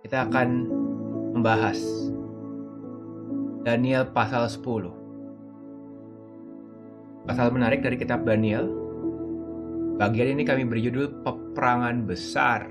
Kita akan membahas Daniel pasal 10. Pasal menarik dari kitab Daniel. Bagian ini kami berjudul Peperangan Besar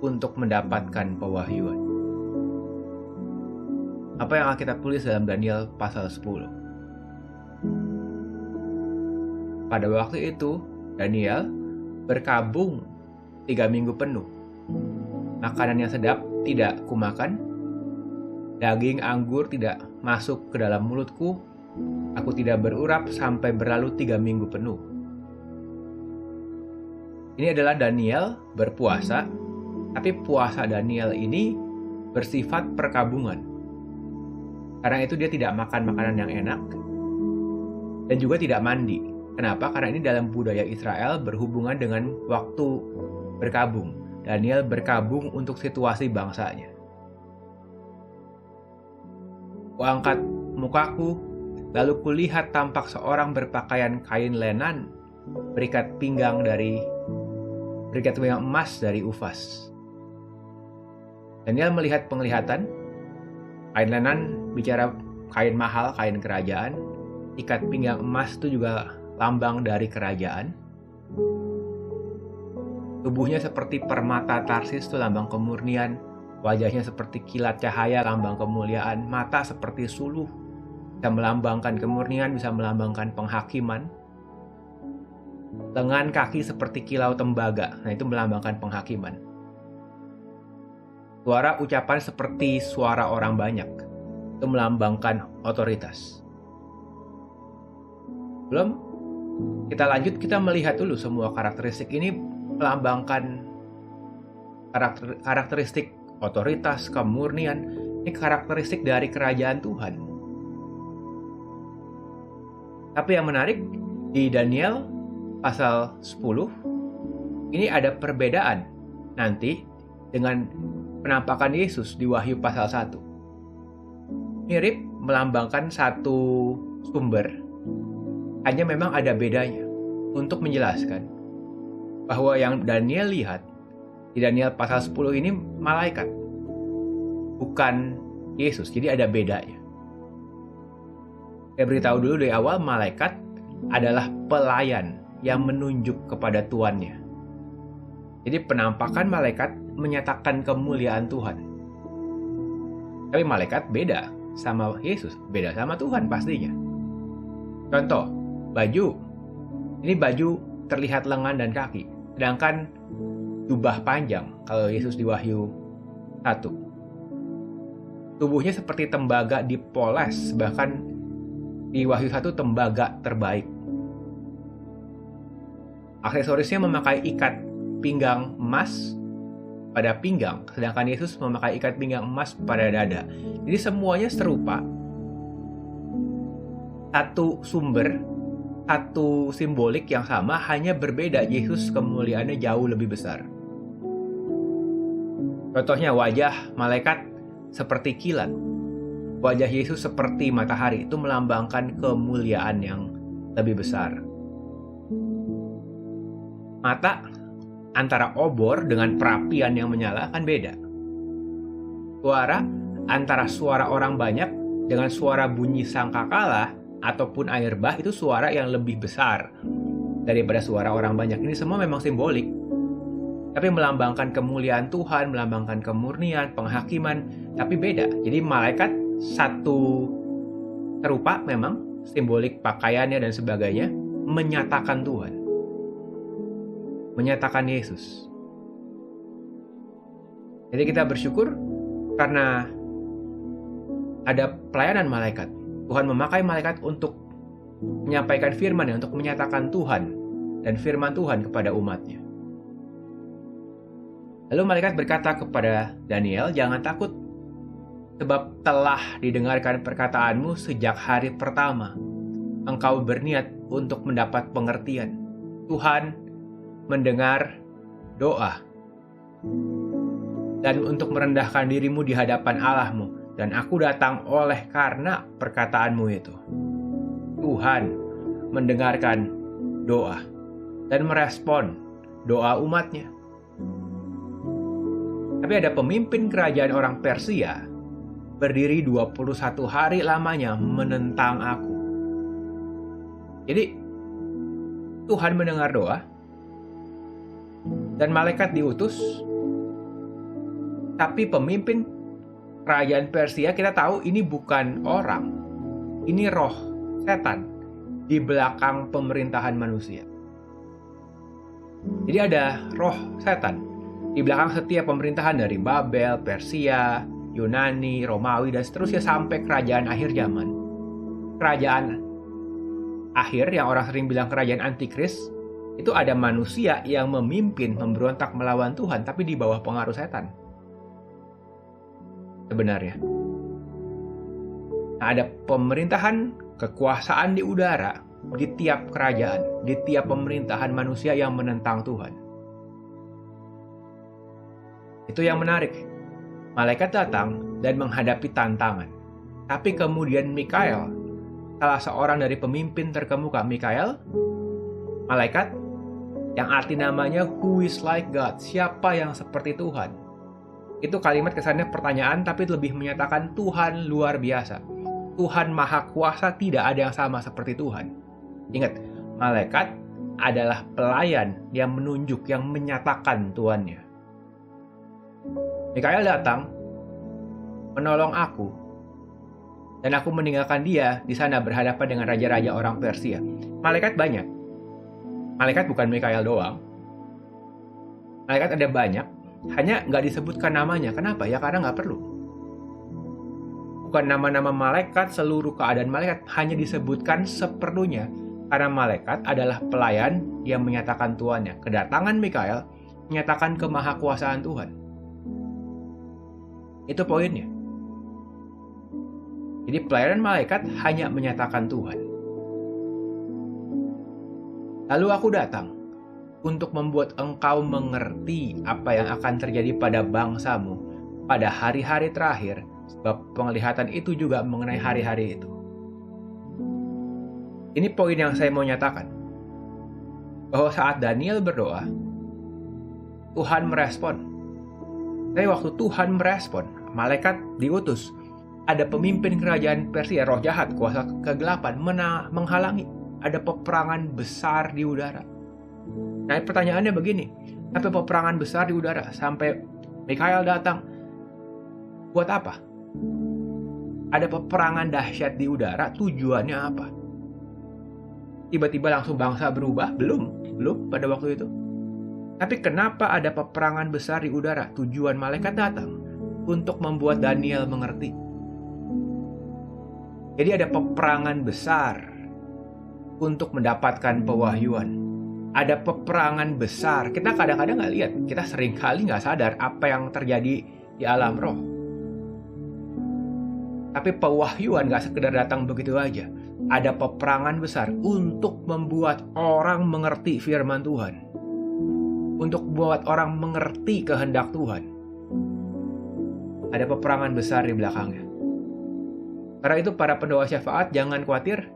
untuk mendapatkan pewahyuan. Apa yang akan kita tulis dalam Daniel pasal 10? Pada waktu itu, Daniel berkabung 3 minggu penuh. Makanan yang sedap tidak kumakan, daging anggur tidak masuk ke dalam mulutku, aku tidak berurap sampai berlalu 3 minggu penuh. Ini adalah Daniel berpuasa, tapi puasa Daniel ini bersifat perkabungan. Karena itu dia tidak makan makanan yang enak, dan juga tidak mandi. Kenapa? Karena ini dalam budaya Israel berhubungan dengan waktu berkabung. Daniel berkabung untuk situasi bangsanya. Kuangkat mukaku, lalu kulihat tampak seorang berpakaian kain lenan, berikat pinggang emas dari Ufas. Daniel melihat penglihatan, kain lenan bicara kain mahal, kain kerajaan, ikat pinggang emas itu juga lambang dari kerajaan. Tubuhnya seperti permata Tarsis, itu lambang kemurnian. Wajahnya seperti kilat cahaya, lambang kemuliaan. Mata seperti suluh, bisa melambangkan kemurnian, bisa melambangkan penghakiman. Lengan kaki seperti kilau tembaga, nah itu melambangkan penghakiman. Suara ucapan seperti suara orang banyak, itu melambangkan otoritas. Belum, kita lanjut, kita melihat dulu semua karakteristik ini melambangkan karakteristik otoritas, kemurnian. Ini karakteristik dari kerajaan Tuhan. Tapi yang menarik, di Daniel pasal 10, ini ada perbedaan nanti dengan penampakan Yesus di Wahyu pasal 1. Mirip, melambangkan satu sumber, hanya memang ada bedanya untuk menjelaskan bahwa yang Daniel lihat di Daniel pasal 10 ini malaikat, bukan Yesus. Jadi ada bedanya. Saya beritahu dulu dari awal, malaikat adalah pelayan yang menunjuk kepada tuannya. Jadi penampakan malaikat menyatakan kemuliaan Tuhan. Tapi malaikat beda sama Yesus, beda sama Tuhan pastinya. Contoh, baju. Ini baju terlihat lengan dan kaki. Sedangkan jubah panjang kalau Yesus di Wahyu 1. Tubuhnya seperti tembaga dipoles, bahkan di Wahyu 1 tembaga terbaik. Aksesorisnya memakai ikat pinggang emas pada pinggang, sedangkan Yesus memakai ikat pinggang emas pada dada. Jadi semuanya serupa. Satu sumber, satu simbolik yang sama, hanya berbeda. Yesus kemuliaannya jauh lebih besar. Contohnya wajah malaikat seperti kilat. Wajah Yesus seperti matahari, itu melambangkan kemuliaan yang lebih besar. Mata antara obor dengan perapian yang menyala kan beda. Suara antara suara orang banyak dengan suara bunyi sangkakala ataupun air bah, itu suara yang lebih besar daripada suara orang banyak. Ini semua memang simbolik, tapi melambangkan kemuliaan Tuhan, melambangkan kemurnian, penghakiman, tapi beda. Jadi malaikat satu serupa memang, simbolik pakaiannya dan sebagainya, menyatakan Tuhan, menyatakan Yesus. Jadi kita bersyukur karena ada pelayanan malaikat. Tuhan memakai malaikat untuk menyampaikan firman-Nya, untuk menyatakan Tuhan dan firman Tuhan kepada umat-Nya. Lalu malaikat berkata kepada Daniel, "Jangan takut, sebab telah didengarkan perkataanmu sejak hari pertama. Engkau berniat untuk mendapat pengertian. Tuhan mendengar doa dan untuk merendahkan dirimu di hadapan Allahmu. Dan aku datang oleh karena perkataanmu itu." Tuhan mendengarkan doa dan merespon doa umatnya. Tapi ada pemimpin kerajaan orang Persia berdiri 21 hari lamanya menentang aku. Jadi Tuhan mendengar doa dan malaikat diutus. Tapi pemimpin kerajaan Persia, kita tahu ini bukan orang. Ini roh setan di belakang pemerintahan manusia. Jadi ada roh setan di belakang setiap pemerintahan dari Babel, Persia, Yunani, Romawi, dan seterusnya sampai kerajaan akhir zaman. Kerajaan akhir yang orang sering bilang kerajaan antikris, itu ada manusia yang memimpin memberontak melawan Tuhan tapi di bawah pengaruh setan. Sebenarnya. Nah, ada pemerintahan kekuasaan di udara di tiap kerajaan, di tiap pemerintahan manusia yang menentang Tuhan. Itu yang menarik. Malaikat datang dan menghadapi tantangan. Tapi kemudian Mikael, salah seorang dari pemimpin terkemuka, Mikael, malaikat yang arti namanya who is like God, siapa yang seperti Tuhan. Itu kalimat kesannya pertanyaan tapi lebih menyatakan Tuhan luar biasa. Tuhan Maha Kuasa, tidak ada yang sama seperti Tuhan. Ingat, malaikat adalah pelayan yang menunjuk, yang menyatakan Tuhannya. Mikael datang menolong aku dan aku meninggalkan dia di sana berhadapan dengan raja-raja orang Persia. Malaikat banyak. Malaikat bukan Mikael doang. Malaikat ada banyak. Hanya nggak disebutkan namanya. Kenapa? Ya karena nggak perlu. Bukan nama-nama malaikat, seluruh keadaan malaikat hanya disebutkan seperlunya. Karena malaikat adalah pelayan yang menyatakan Tuhannya. Kedatangan Mikael menyatakan kemahakuasaan Tuhan. Itu poinnya. Jadi pelayanan malaikat hanya menyatakan Tuhan. Lalu aku datang untuk membuat engkau mengerti apa yang akan terjadi pada bangsamu pada hari-hari terakhir, sebab penglihatan itu juga mengenai hari-hari itu. Ini poin yang saya mau nyatakan. Bahwa saat Daniel berdoa, Tuhan merespon. Tapi waktu Tuhan merespon, malaikat diutus. Ada pemimpin kerajaan Persia, roh jahat, kuasa kegelapan, menghalangi. Ada peperangan besar di udara. Nah, pertanyaannya begini, tapi peperangan besar di udara sampai Mikael datang, buat apa? Ada peperangan dahsyat di udara, tujuannya apa? Tiba-tiba langsung bangsa berubah? Belum pada waktu itu. Tapi kenapa ada peperangan besar di udara? Tujuan malaikat datang untuk membuat Daniel mengerti. Jadi ada peperangan besar untuk mendapatkan pewahyuan. Ada peperangan besar. Kita kadang-kadang nggak lihat. Kita seringkali nggak sadar apa yang terjadi di alam roh. Tapi pewahyuan nggak sekedar datang begitu aja. Ada peperangan besar untuk membuat orang mengerti firman Tuhan. Untuk membuat orang mengerti kehendak Tuhan. Ada peperangan besar di belakangnya. Karena itu para pendoa syafaat jangan khawatir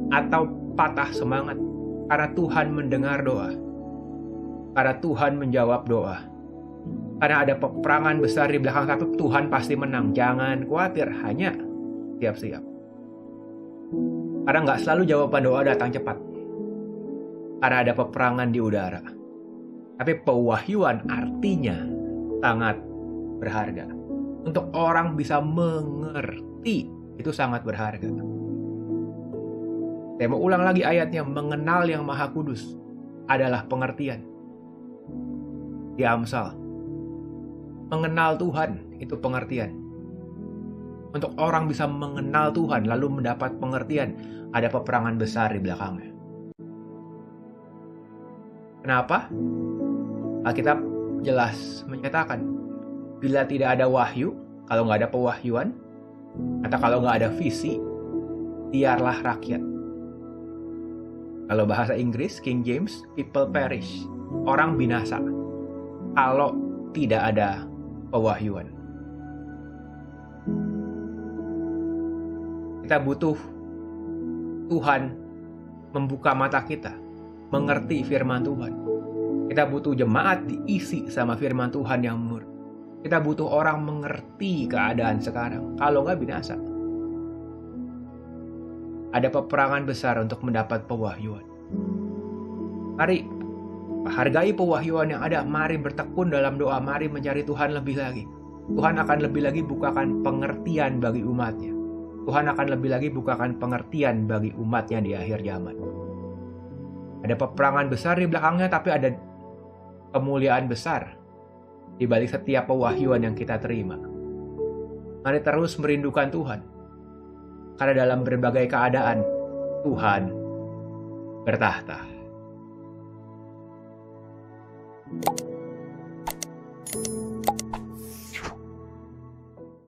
atau patah semangat. Karena Tuhan mendengar doa. Karena Tuhan menjawab doa. Karena ada peperangan besar di belakang, tapi Tuhan pasti menang. Jangan khawatir, hanya siap-siap. Karena nggak selalu jawaban doa datang cepat. Karena ada peperangan di udara. Tapi pewahyuan artinya sangat berharga. Untuk orang bisa mengerti, itu sangat berharga. Saya mau ulang lagi ayatnya, mengenal yang Maha Kudus adalah pengertian. Di Amsal, mengenal Tuhan itu pengertian. Untuk orang bisa mengenal Tuhan lalu mendapat pengertian, ada peperangan besar di belakangnya. Kenapa? Alkitab jelas menyatakan, bila tidak ada wahyu, kalau nggak ada pewahyuan, atau kalau nggak ada visi, biarlah rakyat. Kalau bahasa Inggris, King James, people perish. Orang binasa. Kalau tidak ada pewahyuan. Kita butuh Tuhan membuka mata kita. Mengerti firman Tuhan. Kita butuh jemaat diisi sama firman Tuhan yang murni. Kita butuh orang mengerti keadaan sekarang. Kalau nggak binasa. Ada peperangan besar untuk mendapat pewahyuan. Mari hargai pewahyuan yang ada. Mari bertekun dalam doa. Mari mencari Tuhan lebih lagi. Tuhan akan lebih lagi bukakan pengertian bagi umatnya. Tuhan akan lebih lagi bukakan pengertian bagi umatnya di akhir zaman. Ada peperangan besar di belakangnya, tapi ada kemuliaan besar di balik setiap pewahyuan yang kita terima. Mari terus merindukan Tuhan. Karena dalam berbagai keadaan, Tuhan bertahta.